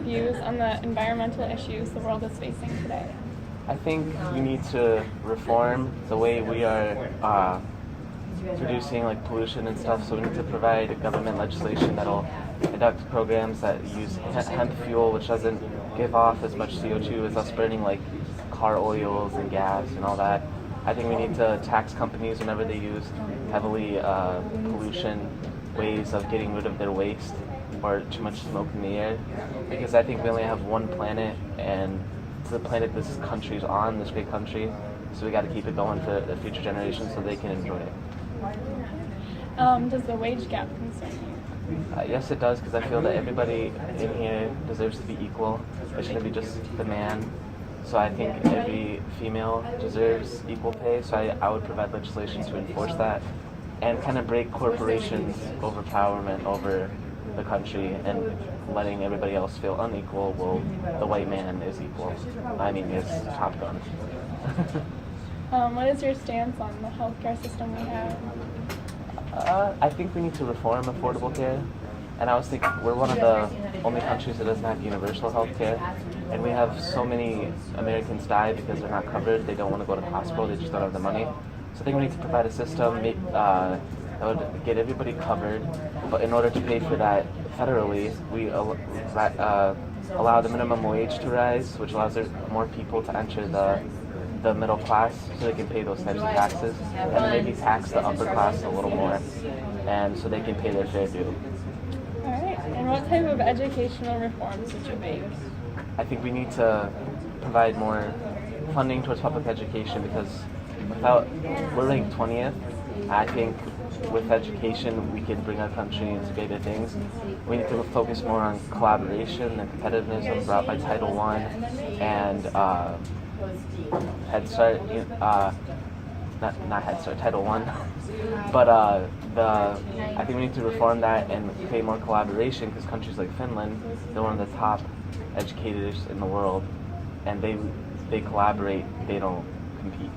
views on the environmental issues the world is facing today? I think we need to reform the way we are producing like pollution and stuff. So we need to provide government legislation that'll conduct programs that use hemp fuel, which doesn't give off as much CO2 as us burning like car oils and gas and all that. I think we need to tax companies whenever they use heavily pollution ways of getting rid of their waste or too much smoke in the air, because I think we only have one planet, and the planet this country's on, this great country, so we got to keep it going for the future generations so they can enjoy it. Does the wage gap concern you? Yes, it does, because I feel that everybody in here deserves to be equal. It shouldn't be just the man. So I think every female deserves equal pay, so I would provide legislation to enforce that and kind of break corporations' overpowerment over the country and letting everybody else feel unequal. Well, the white man is equal. I mean, is Top Gun. What is your stance on the healthcare system we have? I think we need to reform affordable care. And I was thinking, we're one of the only countries that doesn't have universal health care. And we have so many Americans die because they're not covered. They don't want to go to the hospital. They just don't have the money. So I think we need to provide a system that would get everybody covered. But in order to pay for that federally, we allow the minimum wage to rise, which allows more people to enter the middle class so they can pay those types of taxes, and then maybe tax the upper class a little more, and so they can pay their fair due. All right. And what type of educational reforms would you make? I think we need to provide more funding towards public education, because we're ranked 20th. I think with education we can bring our country into greater things. We need to focus more on collaboration and competitiveness brought by Title I and Head Start, not Head Start, Title I. But I think we need to reform that and create more collaboration, because countries like Finland, they're one of the top educators in the world, and they collaborate, they don't compete.